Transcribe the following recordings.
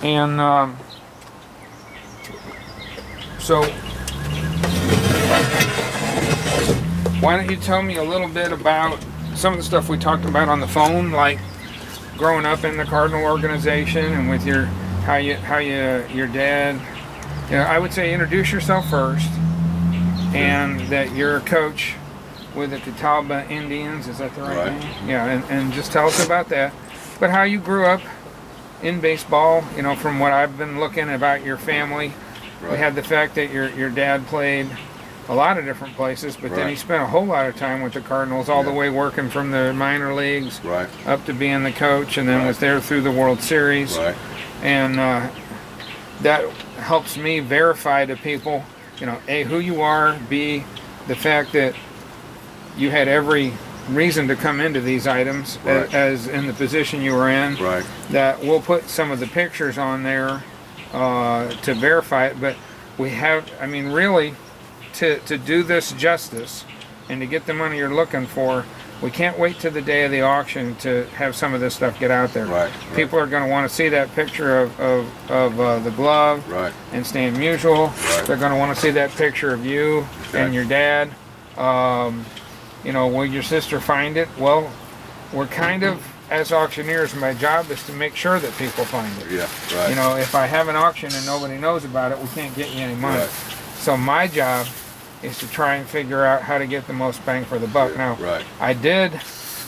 And so why don't you tell me a little bit about some of the stuff we talked about on the phone, like growing up in the Cardinal organization and with your dad. You know, I would say introduce yourself first, and that you're a coach with the Catawba Indians. Is that the right name? Yeah, and just tell us about that. But how you grew up in baseball, you know, from what I've been looking about your family. We had the fact that your dad played a lot of different places, but then he spent a whole lot of time with the Cardinals, all the way working from the minor leagues up to being the coach, and then was there through the World Series. And that helps me verify to people, you know, A, who you are, B, the fact that you had every reason to come into these items as in the position you were in. That we'll put some of the pictures on there to verify it, but we have, I mean, really, to do this justice and to get the money you're looking for, we can't wait till the day of the auction to have some of this stuff get out there. People are going to want to see that picture of the glove and Stan Musial. They're going to want to see that picture of you and your dad. You know, will your sister find it? Well, we're kind of, as auctioneers, my job is to make sure that people find it. You know, if I have an auction and nobody knows about it, we can't get you any money. So my job is to try and figure out how to get the most bang for the buck. Now, I did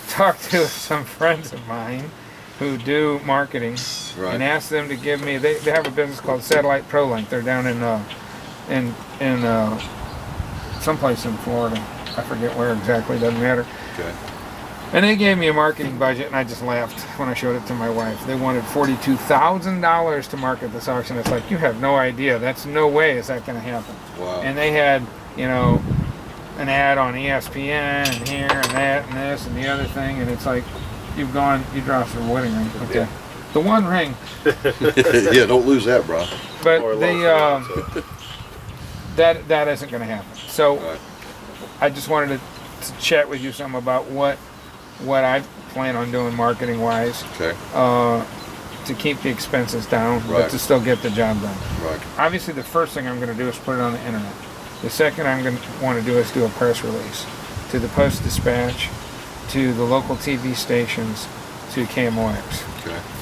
talk to some friends of mine who do marketing and ask them to give me, they have a business called Satellite ProLink. They're down in someplace in Florida. I forget where exactly, doesn't matter. And they gave me a marketing budget, and I just laughed when I showed it to my wife. They wanted $42,000 to market this auction. It's like, you have no idea. That's no way is that going to happen. And they had, you know, an ad on ESPN and here and that and this and the other thing, and it's like, you dropped your wedding ring. The one ring. Yeah, don't lose that, bro. But that isn't going to happen. So I just wanted to chat with you some about what I plan on doing marketing wise to keep the expenses down, but to still get the job done. Obviously, the first thing I'm going to do is put it on the internet. The second I'm going to want to do is do a press release to the Post-Dispatch, to the local TV stations, to KMOX.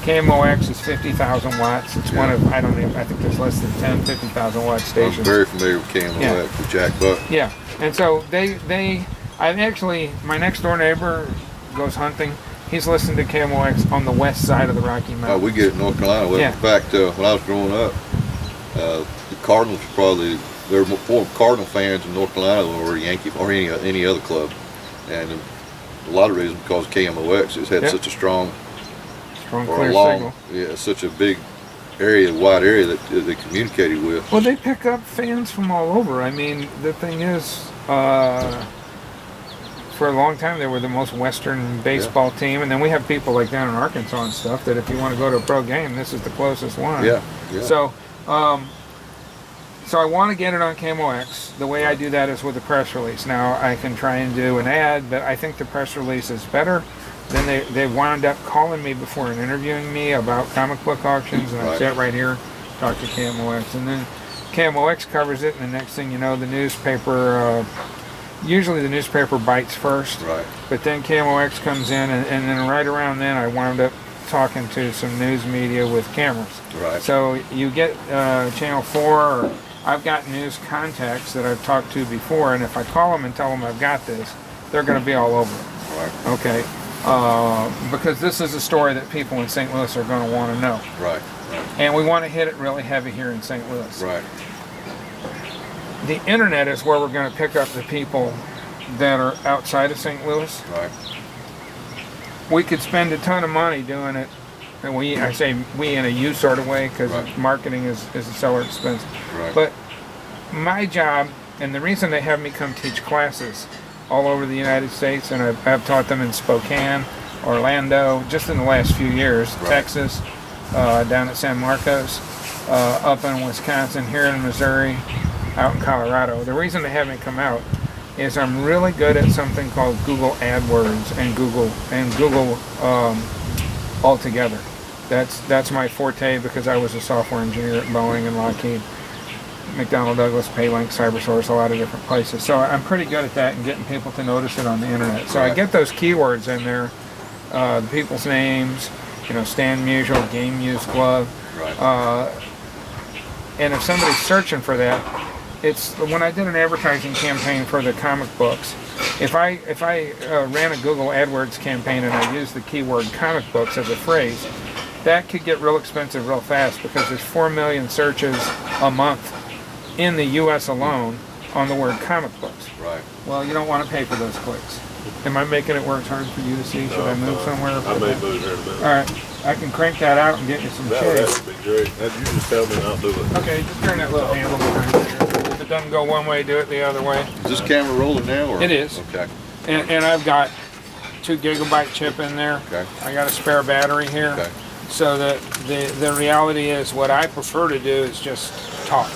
KMOX is 50,000 watts. It's one of, I think there's less than 10, 50,000 watt stations. I'm very familiar with KMOX, with Jack Buck. Yeah, and so I've actually, my next door neighbor goes hunting. He's listening to KMOX on the west side of the Rocky Mountains. Oh, we get it in North Carolina. Well, in fact, when I was growing up, the Cardinals were probably, there were more Cardinal fans in North Carolina than were Yankee or any other club. And a lot of reasons because KMOX has had such a strong clear signal. Yeah, such a big area, wide area that they communicated with. Well, they pick up fans from all over. I mean, the thing is, for a long time they were the most Western baseball team, and then we have people like down in Arkansas and stuff that if you want to go to a pro game, this is the closest one. So, so I want to get it on KMOX. The way I do that is with a press release. Now I can try and do an ad, but I think the press release is better. Then they wound up calling me before and interviewing me about comic book auctions, and I sat right here, talked to KMOX, and then KMOX covers it, and the next thing you know, the newspaper, usually the newspaper bites first, but then KMOX comes in, and then right around then I wound up talking to some news media with cameras. So you get Channel 4, or I've got news contacts that I've talked to before, and if I call them and tell them I've got this, they're going to be all over it. Okay. Because this is a story that people in St. Louis are going to want to know. And we want to hit it really heavy here in St. Louis. The internet is where we're going to pick up the people that are outside of St. Louis. We could spend a ton of money doing it, and I say we in a you sort of way, because marketing is a seller expense. But my job, and the reason they have me come teach classes all over the United States, and I've taught them in Spokane, Orlando, just in the last few years, Texas, down at San Marcos, up in Wisconsin, here in Missouri, out in Colorado. The reason they have me come out is I'm really good at something called Google AdWords and Google altogether. That's my forte because I was a software engineer at Boeing and Lockheed, McDonnell Douglas, Paylink, CyberSource, a lot of different places. So I'm pretty good at that and getting people to notice it on the internet. So I get those keywords in there, the people's names, Stan Musial, game used glove. Right. And if somebody's searching for that, it's when I did an advertising campaign for the comic books. If I ran a Google AdWords campaign and I used the keyword comic books as a phrase, that could get real expensive real fast because there's 4 million searches a month in the U.S. alone on the word comic books. Right. Well, you don't want to pay for those clicks. Am I making it where it's hard for you to see? Should I move somewhere? I may move here in a minute. All right. I can crank that out and get you some shade. That would be great. You just tell me and I'll do it. Okay, just turn that little handle behind there. If it doesn't go one way, do it the other way. Is this camera rolling now? Or? It is. Okay. And I've got 2 gigabyte chip in there. Okay. I got a spare battery here. Okay. So that the reality is what I prefer to do is just talk.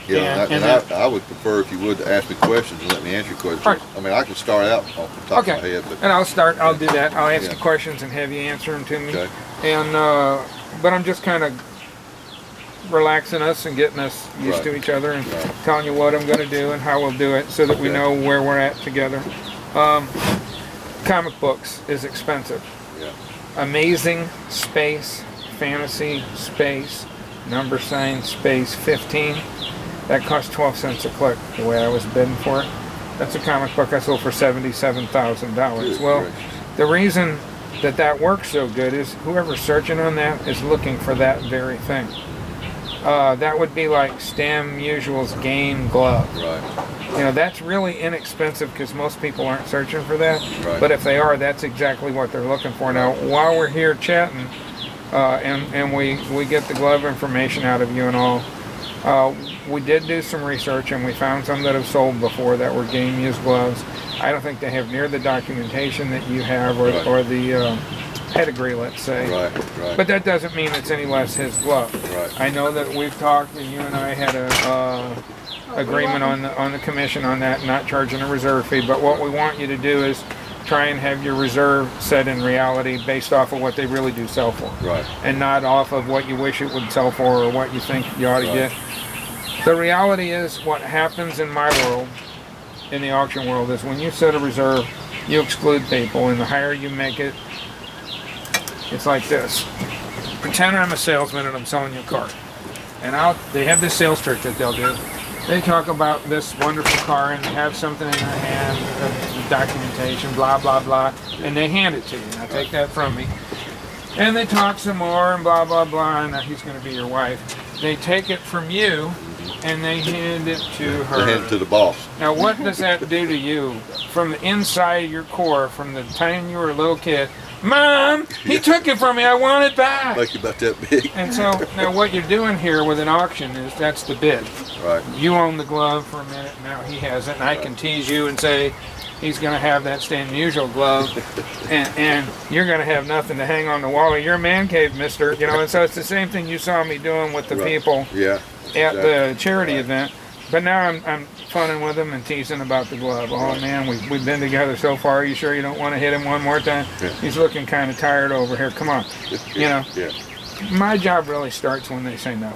Yeah, I would prefer if you would ask me questions and let me answer questions. Right. I mean, I can start out off the top of my head, but and I'll do that. I'll ask you questions and have you answer them to me. Okay. And but I'm just kind of relaxing us and getting us used to each other and telling you what I'm going to do and how we'll do it so that we know where we're at together. Comic books is expensive. Yeah. Amazing space, fantasy space, number sign space 15. That cost 12 cents a click, the way I was bidding for it. That's a comic book I sold for $77,000. Well, the reason that works so good is whoever's searching on that is looking for that very thing. That would be like Stan Musial's game glove. Right. That's really inexpensive because most people aren't searching for that. Right. But if they are, that's exactly what they're looking for. Now, while we're here chatting, and we get the glove information out of you and all, we did do some research and we found some that have sold before that were game used gloves. I don't think they have near the documentation that you have or the pedigree, let's say. Right. But that doesn't mean it's any less his glove. Right. I know that we've talked and you and I had a agreement on the commission on that, not charging a reserve fee. But what we want you to do is try and have your reserve set in reality based off of what they really do sell for. Right. And not off of what you wish it would sell for or what you think you ought to get. The reality is what happens in my world, in the auction world, is when you set a reserve, you exclude people, and the higher you make it, it's like this. Pretend I'm a salesman and I'm selling you a car. And they have this sales trick that they'll do. They talk about this wonderful car and they have something in their hand, the documentation, blah, blah, blah, and they hand it to you. Now take that from me. And they talk some more and blah, blah, blah, and he's going to be your wife. They take it from you and they hand it to her. They hand it to the boss. Now what does that do to you from the inside of your core, from the time you were a little kid? Mom, he took it from me, I want it back. Like about that big. And so now what you're doing here with an auction is that's the bid. Right. You own the glove for a minute, now he has it, and I can tease you and say he's going to have that Stan Musial glove, and you're going to have nothing to hang on the wall of your man cave, mister. And so it's the same thing you saw me doing with the people at the charity event. But now I'm funning with him and teasing about the glove. Oh man, we've been together so far. Are you sure you don't want to hit him one more time? Yeah. He's looking kind of tired over here. Come on. Yeah. My job really starts when they say no.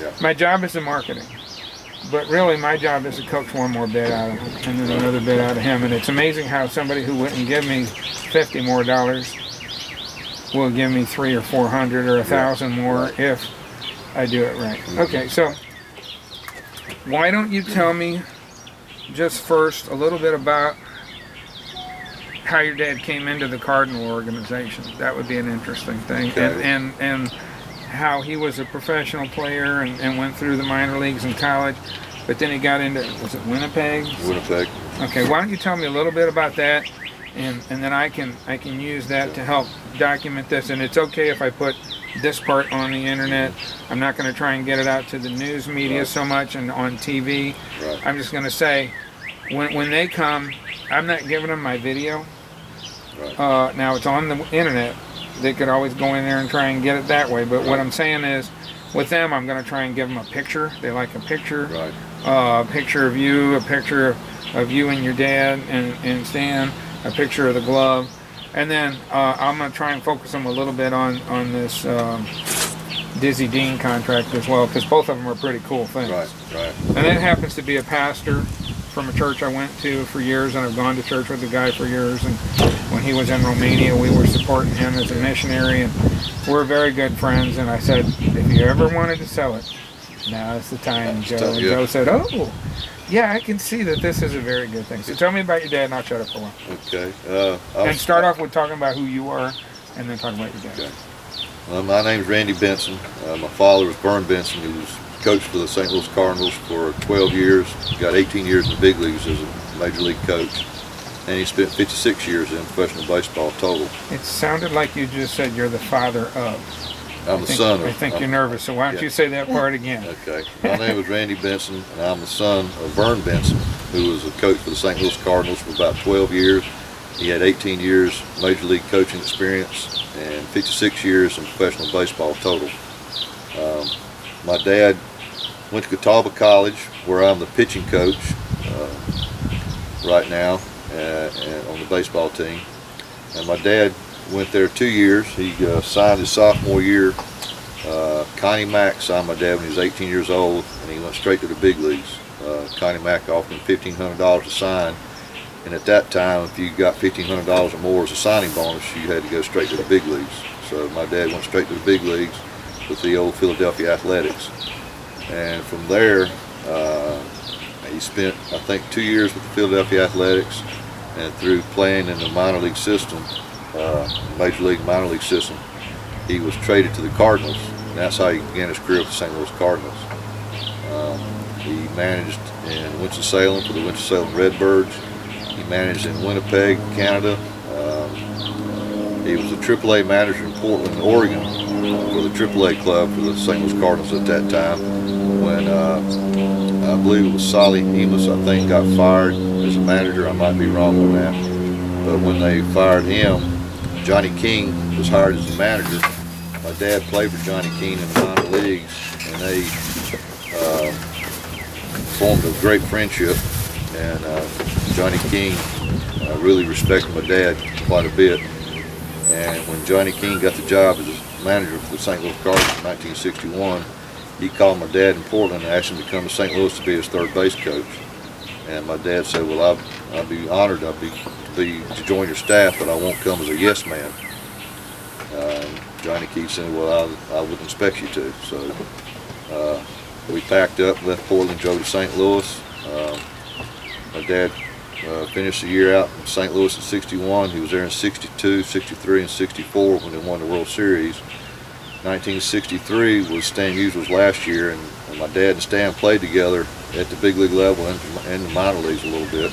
Yeah. My job is the marketing. But really my job is to coax one more bid out of him and then another bid out of him. And it's amazing how somebody who wouldn't give me $50 more will give me $300 or $400 or $1,000 more if I do it right. Okay, so why don't you tell me just first a little bit about how your dad came into the Cardinal organization? That would be an interesting thing. Okay. And how he was a professional player and went through the minor leagues in college, but then he got into, was it Winnipeg? Winnipeg. Okay, why don't you tell me a little bit about that, and then I can use that to help document this. And it's okay if I put this part on the internet. I'm not going to try and get it out to the news media so much and on TV. Right. I'm just going to say, when they come, I'm not giving them my video. Right. Now it's on the internet. They could always go in there and try and get it that way. But what I'm saying is, with them, I'm going to try and give them a picture. They like a picture. Right. A picture of you, a picture of you and your dad and Stan, a picture of the glove. And then I'm going to try and focus them a little bit on this Dizzy Dean contract as well, because both of them are pretty cool things. Right. And it happens to be a pastor from a church I went to for years, and I've gone to church with the guy for years. And when he was in Romania, we were supporting him as a missionary, and we're very good friends. And I said, if you ever wanted to sell it, now is the time, Joe. And Joe said, oh, yeah, I can see that this is a very good thing. So tell me about your dad, and I'll shut up for a while. Okay. And start off with talking about who you are, and then talk about your dad. Okay. My name's Randy Benson. My father was Vern Benson, who was coached for the St. Louis Cardinals for 12 years. Got 18 years in the big leagues as a major league coach. And he spent 56 years in professional baseball total. It sounded like you just said you're the father of. I'm the son of... I think you're nervous, so why don't you say that part again? Okay. My name is Randy Benson, and I'm the son of Vern Benson, who was a coach for the St. Louis Cardinals for about 12 years. He had 18 years major league coaching experience and 56 years in professional baseball total. My dad went to Catawba College, where I'm the pitching coach right now and on the baseball team. And my dad went there 2 years. He signed his sophomore year. Connie Mack signed my dad when he was 18 years old, and he went straight to the big leagues. Connie Mack offered him $1,500 to sign, and at that time, if you got $1,500 or more as a signing bonus, you had to go straight to the big leagues. So my dad went straight to the big leagues with the old Philadelphia Athletics. And from there, he spent, I think, 2 years with the Philadelphia Athletics, and through playing in the minor league system, major league, minor league system, he was traded to the Cardinals, and that's how he began his career with the St. Louis Cardinals. He managed in Winston-Salem for the Winston-Salem Redbirds. He managed in Winnipeg, Canada. He was a AAA manager in Portland, Oregon, for the AAA club for the St. Louis Cardinals at that time, when I believe it was Solly Emus, I think, got fired as a manager. I might be wrong on that. But when they fired him, Johnny King was hired as the manager. My dad played for Johnny King in the minor leagues, and they formed a great friendship. And Johnny King really respected my dad quite a bit. And when Johnny King got the job as manager for the St. Louis Cardinals in 1961, he called my dad in Portland and asked him to come to St. Louis to be his third base coach. And my dad said, well, I'd be honored to join your staff, but I won't come as a yes man. Johnny King said, well, I wouldn't expect you to. So we packed up, left Portland, drove to St. Louis. My dad finished the year out in St. Louis in 61. He was there in 62, 63, and 64 when they won the World Series. 1963 was Stan Musial's last year, and my dad and Stan played together at the big league level and the minor leagues a little bit.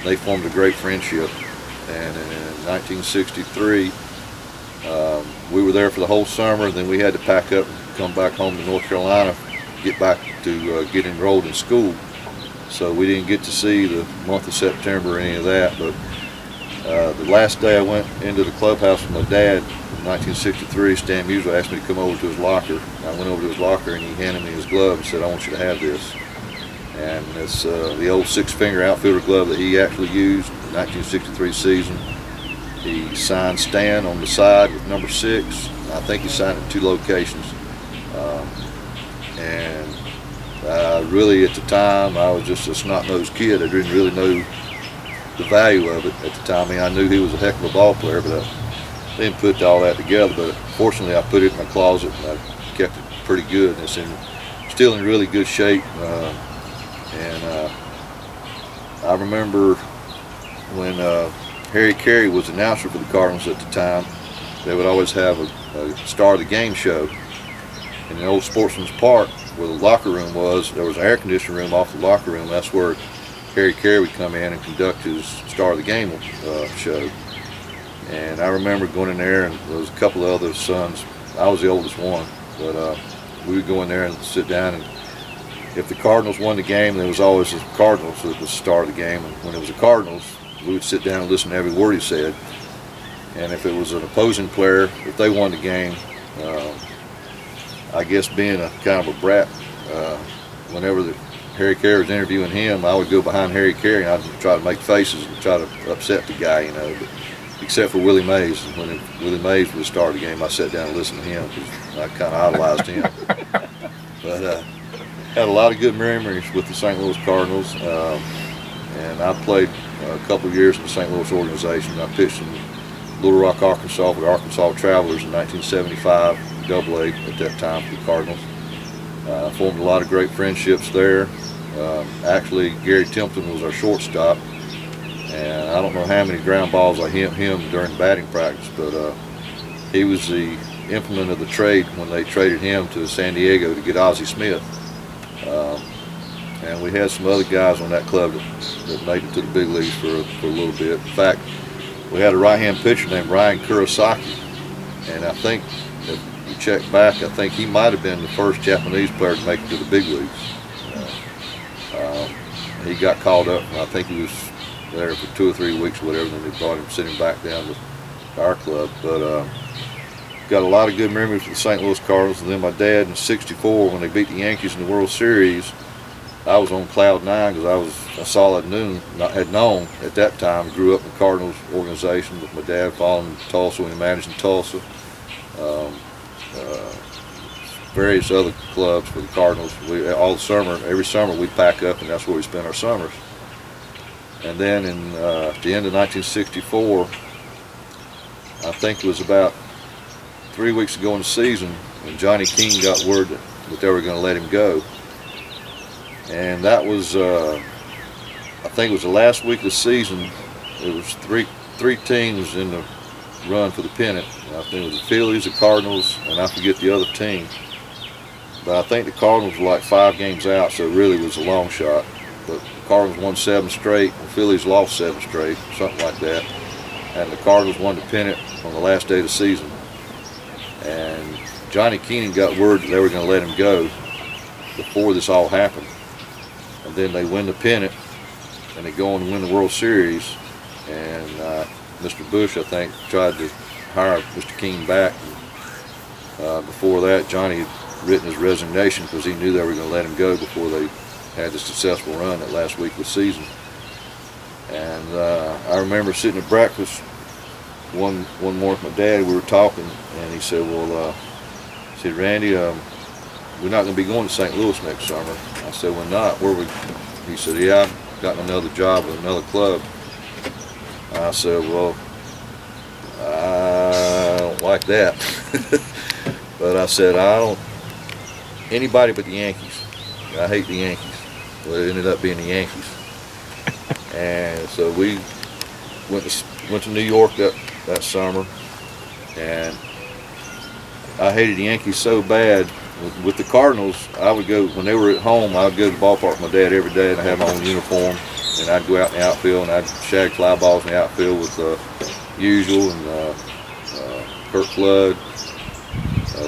They formed a great friendship, and in 1963 we were there for the whole summer. And then we had to pack up and come back home to North Carolina, get back to get enrolled in school. So we didn't get to see the month of September or any of that. But the last day I went into the clubhouse with my dad in 1963, Stan Musial asked me to come over to his locker. I went over to his locker, and he handed me his glove and said, I want you to have this. And it's the old six-finger outfielder glove that he actually used in the 1963 season. He signed Stan on the side with number 6. I think he signed it in 2 locations. Really, at the time, I was just a snot-nosed kid. I didn't really know the value of it at the time. I mean, I knew he was a heck of a ball player, but I didn't put all that together. But fortunately, I put it in my closet, and I kept it pretty good. And it's still in really good shape. I remember when Harry Carey was announcer for the Cardinals at the time, they would always have a Star of the Game show. In the old Sportsman's Park, where the locker room was, there was an air conditioning room off the locker room. That's where Harry Carey would come in and conduct his Star of the Game show. And I remember going in there, and there was a couple of other sons. I was the oldest one, but we would go in there and sit down, and if the Cardinals won the game, there was always the Cardinals that was the star of the game. And when it was the Cardinals, we would sit down and listen to every word he said. And if it was an opposing player, if they won the game, I guess being a kind of a brat, whenever Harry Carey was interviewing him, I would go behind Harry Carey and I'd try to make faces and try to upset the guy, you know. But except for Willie Mays. When Willie Mays would start the game, I sat down and listened to him because I kind of idolized him. But had a lot of good memories with the St. Louis Cardinals, and I played a couple of years in the St. Louis organization. I pitched in Little Rock, Arkansas for the Arkansas Travelers in 1975, Double-A at that time for the Cardinals. Formed a lot of great friendships there. Actually, Gary Templeton was our shortstop, and I don't know how many ground balls I hit him during batting practice, but he was the implement of the trade when they traded him to San Diego to get Ozzie Smith. And we had some other guys on that club that made it to the big leagues for a little bit. In fact, we had a right-hand pitcher named Ryan Kurosaki, and I think if you check back, I think he might have been the first Japanese player to make it to the big leagues. He got called up, and I think he was there for 2 or 3 weeks or whatever, and then they brought him, sent him back down to our club. But got a lot of good memories with the St. Louis Cardinals. And then my dad in '64, when they beat the Yankees in the World Series, I was on cloud nine because I saw it had known at that time. Grew up in the Cardinals organization with my dad following Tulsa when he managed in Tulsa. Various other clubs for the Cardinals. Every summer we'd pack up, and that's where we spent our summers. And then at the end of 1964, I think it was about 3 weeks ago in the season, when Johnny Keane got word that they were going to let him go. And that was, I think it was the last week of the season. It was three teams in the run for the pennant. I think it was the Phillies, the Cardinals, and I forget the other team. But I think the Cardinals were like 5 games out, so it really was a long shot. But the Cardinals won 7 straight, the Phillies lost 7 straight, something like that. And the Cardinals won the pennant on the last day of the season. And Johnny Keenan got word that they were going to let him go before this all happened. And then they win the pennant, and they go on to win the World Series. And Mr. Bush, I think, tried to hire Mr. Keene back. And, before that, Johnny had written his resignation because he knew they were going to let him go before they had the successful run that last week of the season. And I remember sitting at breakfast one morning with my dad. We were talking, and he said, "Well, Randy, we're not going to be going to St. Louis next summer." I said, "Well, not. Where we?" He said, "Yeah, I've gotten another job with another club." I said, "Well, I don't like that." But I said, "I don't. Anybody but the Yankees. I hate the Yankees." Well, it ended up being the Yankees. And so we went to New York that summer, and I hated the Yankees so bad. With the Cardinals, I would go, when they were at home, I would go to the ballpark with my dad every day, and I had my own uniform, and I'd go out in the outfield, and I'd shag fly balls in the outfield with Musial and Kurt Flood,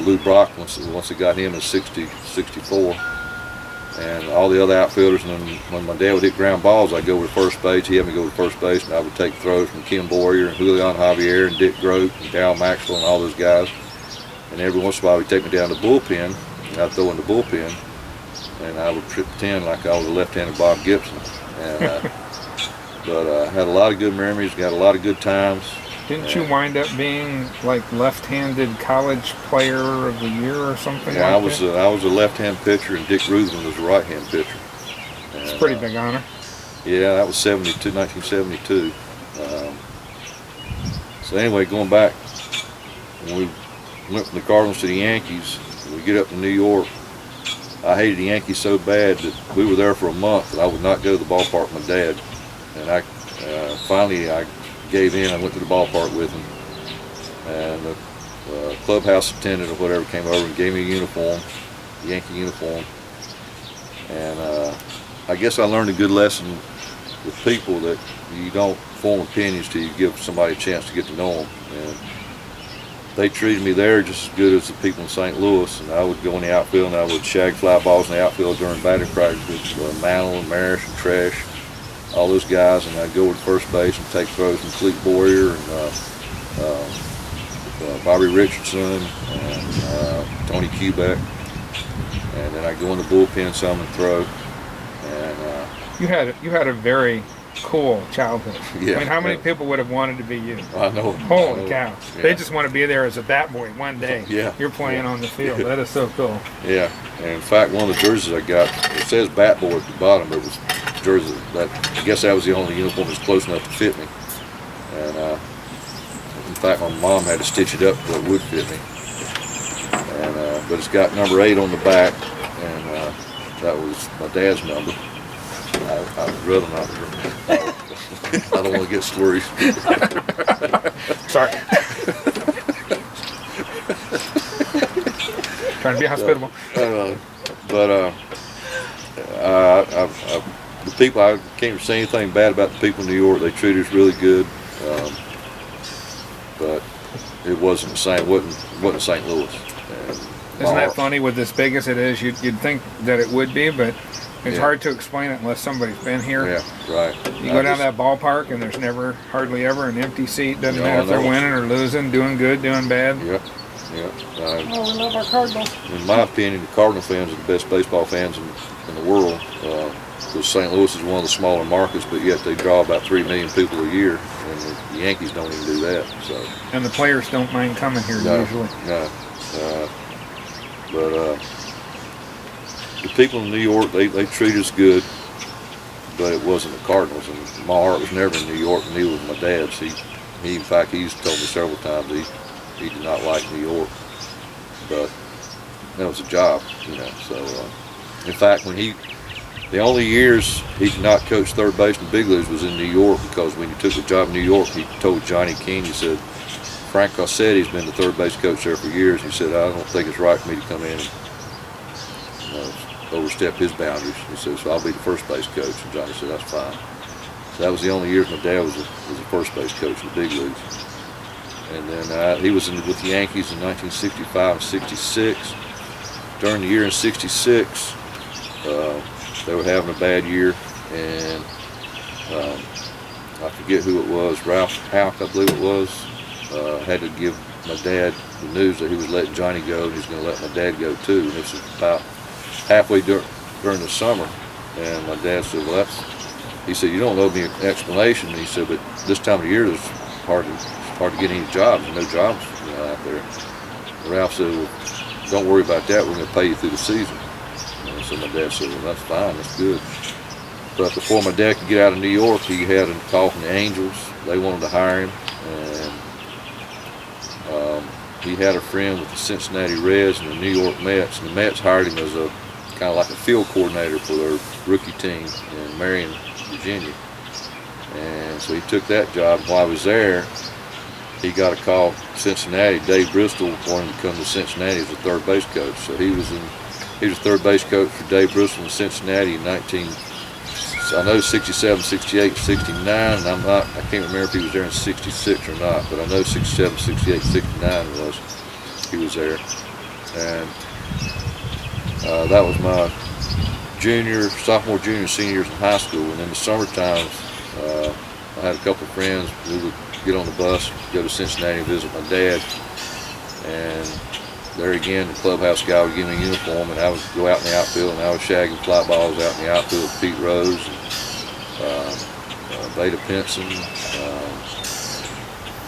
Lou Brock once they got him in '64, and all the other outfielders. And then when my dad would hit ground balls, I'd go over to first base. He had me go to first base, and I would take throws from Kim Boyer and Julian Javier and Dick Grote and Darryl Maxwell and all those guys. And every once in a while, he'd take me down to the bullpen, and I'd throw in the bullpen, and I would pretend like I was a left-handed Bob Gibson. And, but I had a lot of good memories, got a lot of good times. Didn't you wind up being like left-handed college player of the year or something? Yeah, like that? I was a left-hand pitcher, and Dick Ruthven was a right-hand pitcher. It's a pretty big honor. Yeah, that was 1972. So anyway, going back, when we went from the Cardinals to the Yankees, we get up to New York. I hated the Yankees so bad that we were there for a month, that I would not go to the ballpark with my dad. And I finally gave in. I went to the ballpark with him, and the clubhouse attendant or whatever came over and gave me a uniform, a Yankee uniform. And I guess I learned a good lesson with people, that you don't form opinions till you give somebody a chance to get to know them. And they treated me there just as good as the people in St. Louis, and I would go in the outfield, and I would shag fly balls in the outfield during batting practice with Mantle and Marish and Tresh, all those guys, and I'd go over to first base and take throws from Cleet Boyer and Bobby Richardson and Tony Kubek, and then I'd go in the bullpen some and throw. And you had a very cool childhood. Yeah. I mean, how many Yeah. people would have wanted to be you? I know. Holy cow. Yeah. They just want to be there as a bat boy one day. Yeah. You're playing Yeah. on the field. Yeah. That is so cool. Yeah, and in fact, one of the jerseys I got, it says Bat Boy at the bottom, but it was jersey. That I guess that was the only uniform that's close enough to fit me. And in fact, my mom had to stitch it up so it would fit me. And but it's got number 8 on the back, and that was my dad's number. I'd rather not. I don't want to get slurry. Sorry. Trying to be hospitable. The people, I can't say anything bad about the people in New York. They treated us really good, but it wasn't the same. wasn't St. Louis. And Isn't that funny? With as big as it is, you'd think that it would be, but it's hard to explain it unless somebody's been here. Yeah, right. You go down that ballpark and there's never, hardly ever an empty seat. Doesn't No, matter I if they're know. winning or losing, doing good, doing bad. Yep. Oh, we love our Cardinals. In my opinion, the Cardinal fans are the best baseball fans in the world. Because St. Louis is one of the smaller markets, but yet they draw about 3 million people a year, and the Yankees don't even do that. So. And the players don't mind coming here usually. No. But the people in New York, they treat us good, but it wasn't the Cardinals. And my heart was never in New York, and neither was my dad's. He in fact, he's told me several times he did not like New York, but that was a job, So, in fact, the only years he did not coach third base in the big leagues was in New York, because when he took the job in New York, he told Johnny King, he said, Frank Cossetti's been the third base coach there for years. He said, I don't think it's right for me to come in and overstep his boundaries. He said, so I'll be the first base coach. And Johnny said, that's fine. So that was the only years my dad was a first base coach in the big leagues. And then he was with the Yankees in 1965 and 66. During the year in 66, they were having a bad year, and I forget who it was, Ralph Houck, I believe it was, had to give my dad the news that he was letting Johnny go, and he's going to let my dad go too. And this was about halfway during the summer, and my dad said, well, he said, you don't owe me an explanation. And he said, but this time of year, it's hard to get any jobs, no jobs out there. And Ralph said, well, don't worry about that, we're going to pay you through the season. And so my dad said, well, that's fine, that's good. But before my dad could get out of New York, he had a call from the Angels. They wanted to hire him, and he had a friend with the Cincinnati Reds and the New York Mets, and the Mets hired him as a kind of like a field coordinator for their rookie team in Marion, Virginia. And so he took that job. While he was there, he got a call from Cincinnati. Dave Bristol wanted him to come to Cincinnati as a third base coach. So he was third base coach for Dave Bristol in Cincinnati in 67, 68, 69, and I can't remember if he was there in 66 or not, but I know 67, 68, 69 he was there. And that was my sophomore, junior, senior years in high school. And in the summertime, I had a couple of friends. We would get on the bus, go to Cincinnati and visit my dad. And there again, the clubhouse guy would give me a uniform, and I would go out in the outfield, and I was shagging fly balls out in the outfield with Pete Rose, Beta Pinson.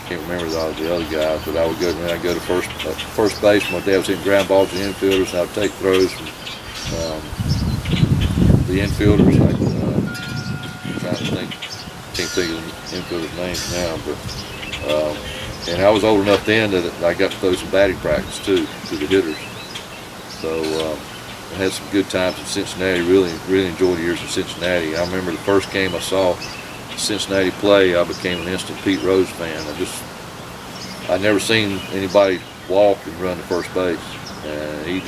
Can't remember the other guys, but I would go to first base. My dad was hitting ground balls to the infielders, and I would take throws from the infielders. I'm trying to think, can't think of the infielders' names now, but. And I was old enough then that I got to throw some batting practice too to the hitters. So I had some good times in Cincinnati. Really enjoyed the years in Cincinnati. I remember the first game I saw Cincinnati play, I became an instant Pete Rose fan. I'd never seen anybody walk and run to first base. And he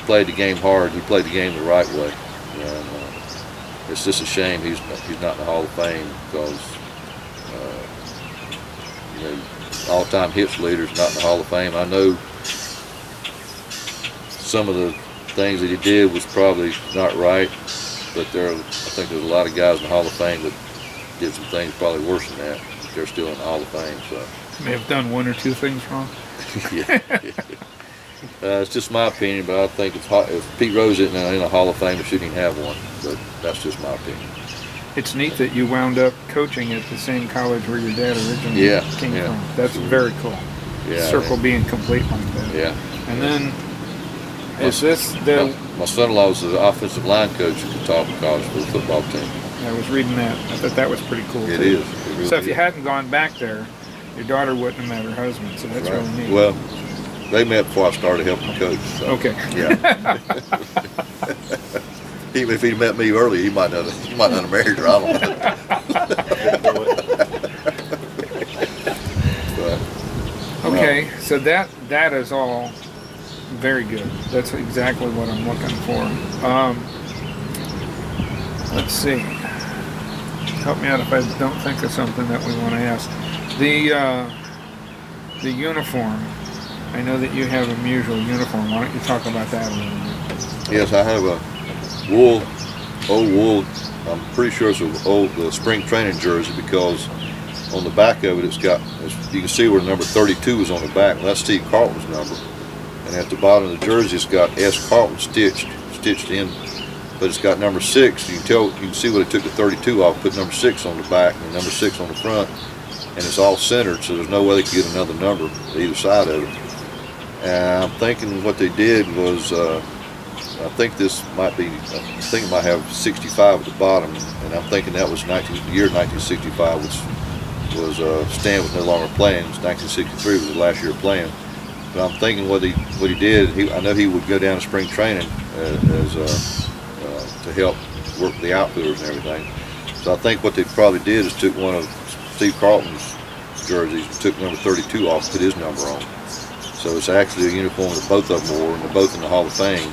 played the game hard. He played the game the right way. And it's just a shame he's not in the Hall of Fame, because all-time hits leader's not in the Hall of Fame. I know some of the things that he did was probably not right, but I think there's a lot of guys in the Hall of Fame that did some things probably worse than that. But they're still in the Hall of Fame. So May have done one or two things wrong. yeah. It's just my opinion, but I think if Pete Rose isn't in the Hall of Fame, he shouldn't even have one. But that's just my opinion. It's neat that you wound up coaching at the same college where your dad originally came from. That's very cool. Yeah. Circle being complete like that. Yeah. And then, is this the... My son-in-law was the offensive line coach at Catawba College for the football team. I was reading that. I thought that was pretty cool. It is. It really so if you is. hadn't gone back there, your daughter wouldn't have met her husband. So that's really neat. Well, they met before I started helping coach. So. Okay. Yeah. Even if he'd met me early, he might not have married her. I don't know. But, Okay, so that is all very good. That's exactly what I'm looking for. Let's see. Help me out if I don't think of something that we want to ask. The uniform. I know that you have a Musial uniform. Why don't you talk about that a little bit? yes, I have a old wool. I'm pretty sure it's the spring training jersey because on the back of it, it's got, you can see where number 32 is on the back. Well, that's Steve Carlton's number. And at the bottom of the jersey, it's got S. Carlton stitched in, but it's got number 6. You can see where they took the 32 off, put number 6 on the back and number 6 on the front, and it's all centered, so there's no way they could get another number to either side of it. And I'm thinking what they did was, I think it might have 65 at the bottom, and I'm thinking that was the year 1965 was Stan was no longer playing. 1963 was the last year playing. But I'm thinking what he did. I know he would go down to spring training to help work with the outfielders and everything. So I think what they probably did is took one of Steve Carlton's jerseys, and took number 32 off, put his number on. So it's actually a uniform that both of them wore, and they're both in the Hall of Fame.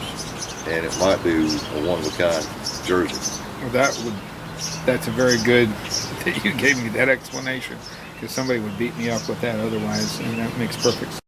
And it might be a one-of-a-kind jersey. Well, that's a very good that you gave me that explanation, because somebody would beat me up with that otherwise, and that makes perfect sense.